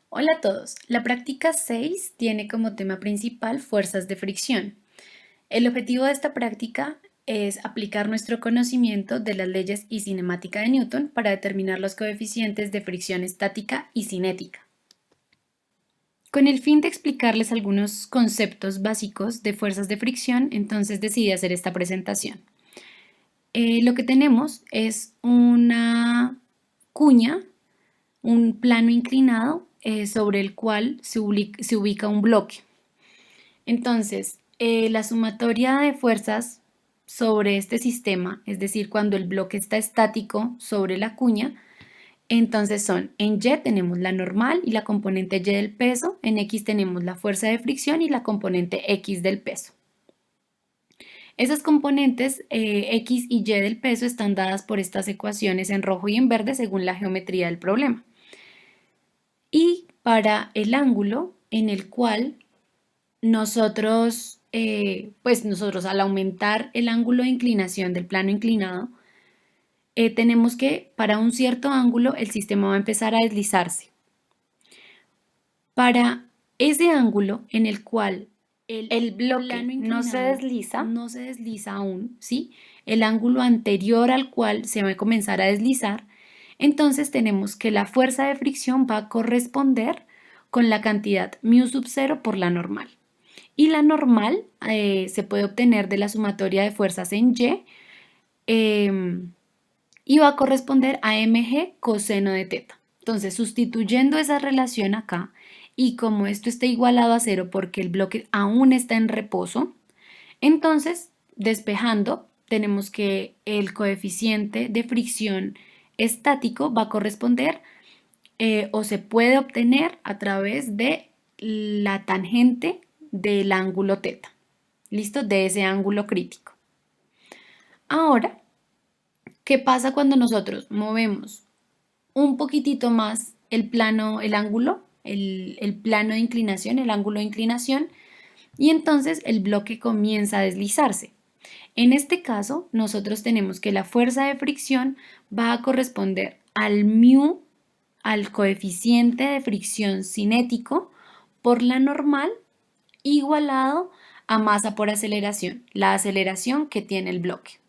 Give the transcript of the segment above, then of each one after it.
Hola a todos. La práctica 6 tiene como tema principal fuerzas de fricción. El objetivo de esta práctica es aplicar nuestro conocimiento de las leyes y cinemática de Newton para determinar los coeficientes de fricción estática y cinética. Con el fin de explicarles algunos conceptos básicos de fuerzas de fricción, entonces decidí hacer esta presentación. Lo que tenemos es una cuña, un plano inclinado sobre el cual se ubica un bloque. Entonces, la sumatoria de fuerzas sobre este sistema, es decir, cuando el bloque está estático sobre la cuña, entonces son, en Y tenemos la normal y la componente Y del peso, en X tenemos la fuerza de fricción y la componente X del peso. Esas componentes X y Y del peso están dadas por estas ecuaciones en rojo y en verde según la geometría del problema. Y para el ángulo en el cual nosotros al aumentar el ángulo de inclinación del plano inclinado, tenemos que para un cierto ángulo el sistema va a empezar a deslizarse. Para ese ángulo en el cual el bloque no se desliza aún, ¿sí? El ángulo anterior al cual se va a comenzar a deslizar, entonces tenemos que la fuerza de fricción va a corresponder con la cantidad μ0 por la normal. Y la normal se puede obtener de la sumatoria de fuerzas en Y y va a corresponder a mg coseno de teta. Entonces, sustituyendo esa relación acá, y como esto está igualado a 0 porque el bloque aún está en reposo, entonces, despejando, tenemos que el coeficiente de fricción estático va a corresponder o se puede obtener a través de la tangente del ángulo teta. ¿Listo? De ese ángulo crítico. Ahora, ¿qué pasa cuando nosotros movemos un poquitito más el plano, el ángulo, el plano de inclinación, el ángulo de inclinación? Y entonces el bloque comienza a deslizarse. En este caso, nosotros tenemos que la fuerza de fricción va a corresponder al μ, al coeficiente de fricción cinético por la normal igualado a masa por aceleración, la aceleración que tiene el bloque.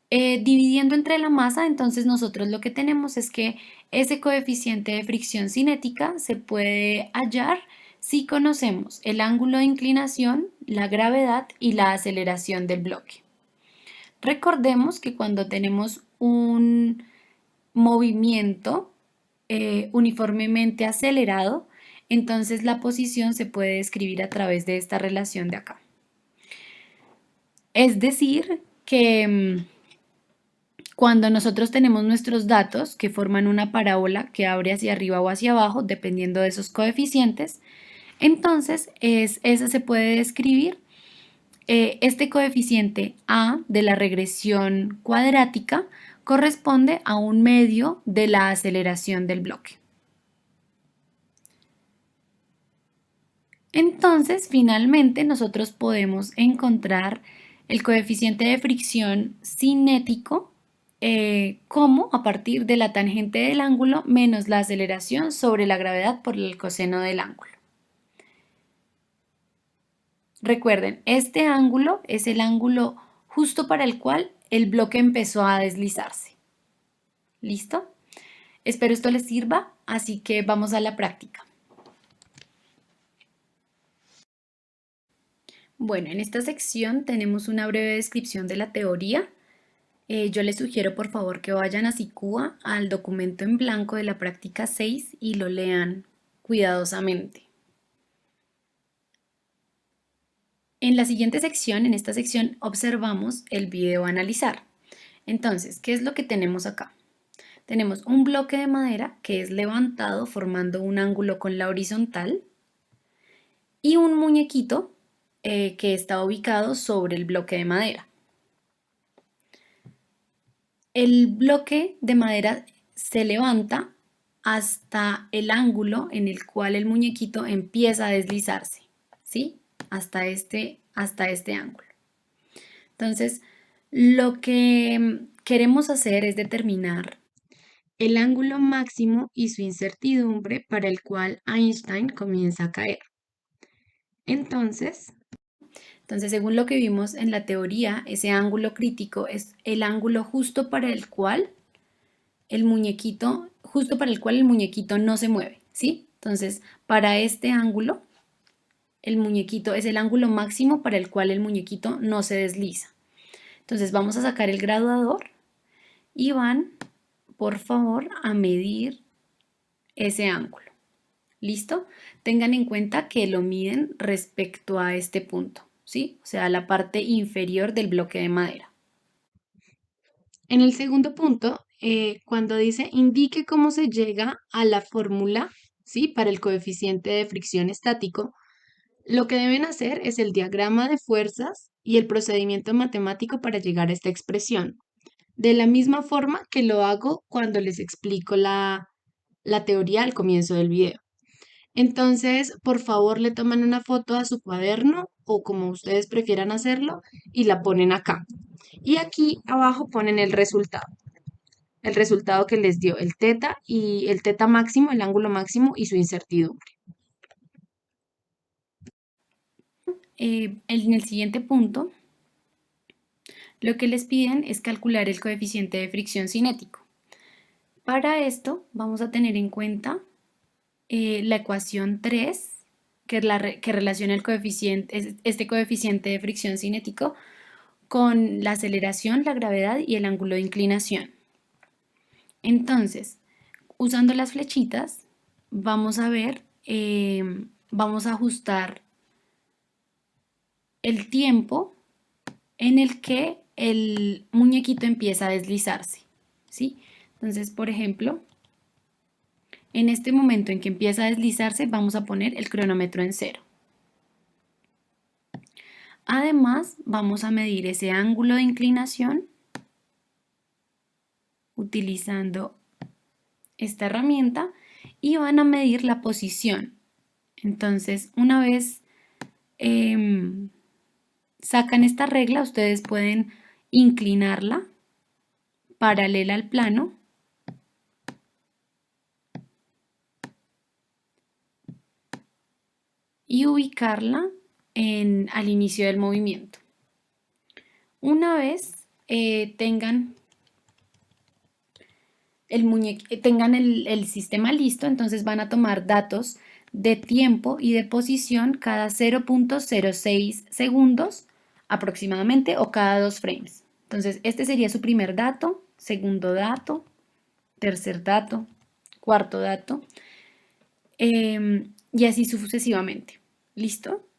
Dividiendo entre la masa, entonces nosotros lo que tenemos es que ese coeficiente de fricción cinética se puede hallar si conocemos el ángulo de inclinación, la gravedad y la aceleración del bloque. Recordemos que cuando tenemos un movimiento uniformemente acelerado, entonces la posición se puede describir a través de esta relación de acá. Es decir, que cuando nosotros tenemos nuestros datos que forman una parábola que abre hacia arriba o hacia abajo, dependiendo de esos coeficientes, entonces esa se puede describir. Este coeficiente A de la regresión cuadrática corresponde a un medio de la aceleración del bloque. Entonces, finalmente, nosotros podemos encontrar el coeficiente de fricción cinético como a partir de la tangente del ángulo menos la aceleración sobre la gravedad por el coseno del ángulo. Recuerden, este ángulo es el ángulo justo para el cual el bloque empezó a deslizarse. ¿Listo? Espero esto les sirva, así que vamos a la práctica. Bueno, en esta sección tenemos una breve descripción de la teoría. Yo les sugiero por favor que vayan a SICUA, al documento en blanco de la práctica 6 y lo lean cuidadosamente. En la siguiente sección, en esta sección, observamos el video a analizar. Entonces, ¿qué es lo que tenemos acá? Tenemos un bloque de madera que es levantado formando un ángulo con la horizontal y un muñequito que está ubicado sobre el bloque de madera. El bloque de madera se levanta hasta el ángulo en el cual el muñequito empieza a deslizarse, ¿sí? Hasta este ángulo. Entonces, lo que queremos hacer es determinar el ángulo máximo y su incertidumbre para el cual Einstein comienza a caer. Entonces, según lo que vimos en la teoría, ese ángulo crítico es el ángulo justo para el cual el muñequito no se mueve, ¿sí? Entonces, para este ángulo, el muñequito es el ángulo máximo para el cual el muñequito no se desliza. Entonces, vamos a sacar el graduador y van, por favor, a medir ese ángulo. ¿Listo? Tengan en cuenta que lo miden respecto a este punto, ¿sí? O sea, la parte inferior del bloque de madera. En el segundo punto, cuando dice indique cómo se llega a la fórmula, ¿sí? Para el coeficiente de fricción estático, lo que deben hacer es el diagrama de fuerzas y el procedimiento matemático para llegar a esta expresión. De la misma forma que lo hago cuando les explico la teoría al comienzo del video. Entonces, por favor, le toman una foto a su cuaderno o como ustedes prefieran hacerlo y la ponen acá. Y aquí abajo ponen el resultado que les dio el teta y el teta máximo, el ángulo máximo y su incertidumbre. En el siguiente punto, lo que les piden es calcular el coeficiente de fricción cinético. Para esto vamos a tener en cuenta la ecuación 3, que relaciona este coeficiente de fricción cinético con la aceleración, la gravedad y el ángulo de inclinación. Entonces, usando las flechitas, vamos a ver, vamos a ajustar el tiempo en el que el muñequito empieza a deslizarse, ¿sí? Entonces, por ejemplo, en este momento en que empieza a deslizarse, vamos a poner el cronómetro en 0. Además, vamos a medir ese ángulo de inclinación utilizando esta herramienta y van a medir la posición. Entonces, una vez sacan esta regla, ustedes pueden inclinarla paralela al plano y ubicarla al inicio del movimiento. Una vez tengan el sistema listo, entonces van a tomar datos de tiempo y de posición cada 0.06 segundos aproximadamente o cada 2 frames. Entonces, este sería su primer dato, segundo dato, tercer dato, cuarto dato, y así sucesivamente. ¿Listo?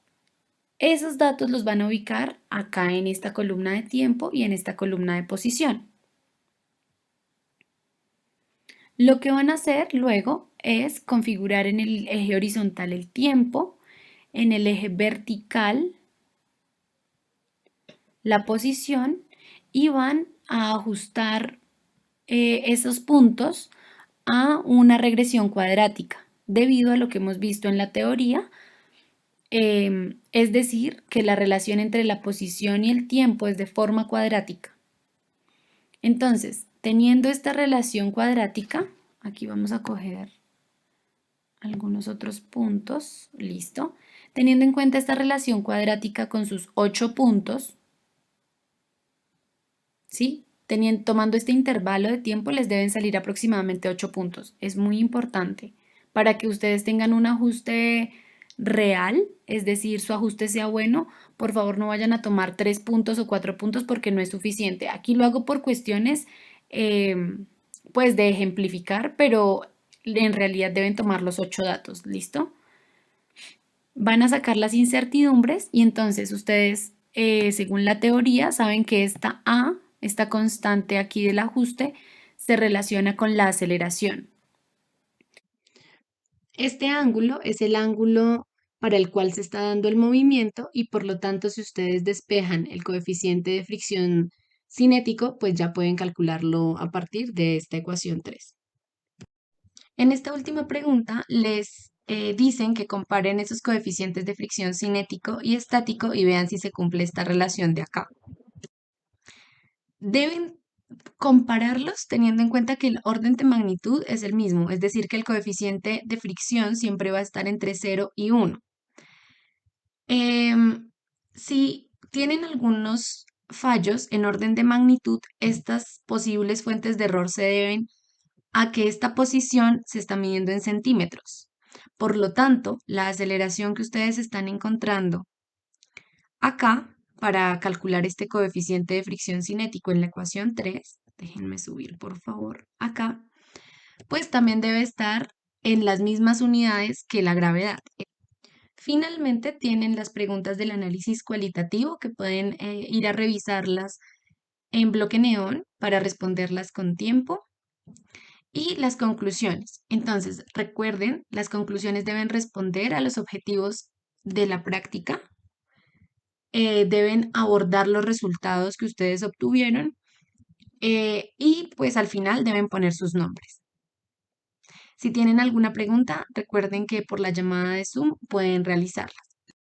Esos datos los van a ubicar acá en esta columna de tiempo y en esta columna de posición. Lo que van a hacer luego es configurar en el eje horizontal el tiempo, en el eje vertical la posición y van a ajustar esos puntos a una regresión cuadrática, debido a lo que hemos visto en la teoría, es decir, que la relación entre la posición y el tiempo es de forma cuadrática. Entonces, teniendo esta relación cuadrática, aquí vamos a coger algunos otros puntos, listo. Teniendo en cuenta esta relación cuadrática con sus 8 puntos, ¿sí? Tomando este intervalo de tiempo les deben salir aproximadamente 8 puntos. Es muy importante para que ustedes tengan un ajuste real, es decir, su ajuste sea bueno. Por favor, no vayan a tomar 3 puntos o 4 puntos porque no es suficiente. Aquí lo hago por cuestiones, pues, de ejemplificar, pero en realidad deben tomar los 8 datos, ¿listo? Van a sacar las incertidumbres y entonces ustedes, según la teoría, saben que esta A, esta constante aquí del ajuste, se relaciona con la aceleración. Este ángulo es el ángulo para el cual se está dando el movimiento y por lo tanto si ustedes despejan el coeficiente de fricción cinético, pues ya pueden calcularlo a partir de esta ecuación 3. En esta última pregunta les dicen que comparen esos coeficientes de fricción cinético y estático y vean si se cumple esta relación de acá. Deben Compararlos teniendo en cuenta que el orden de magnitud es el mismo, es decir, que el coeficiente de fricción siempre va a estar entre 0 y 1. Si tienen algunos fallos en orden de magnitud, estas posibles fuentes de error se deben a que esta posición se está midiendo en centímetros. Por lo tanto, la aceleración que ustedes están encontrando acá para calcular este coeficiente de fricción cinético en la ecuación 3, déjenme subir por favor acá, pues también debe estar en las mismas unidades que la gravedad. Finalmente tienen las preguntas del análisis cualitativo que pueden ir a revisarlas en bloque neón para responderlas con tiempo. Y las conclusiones. Entonces, recuerden, las conclusiones deben responder a los objetivos de la práctica, deben abordar los resultados que ustedes obtuvieron y pues al final deben poner sus nombres. Si tienen alguna pregunta, recuerden que por la llamada de Zoom pueden realizarla.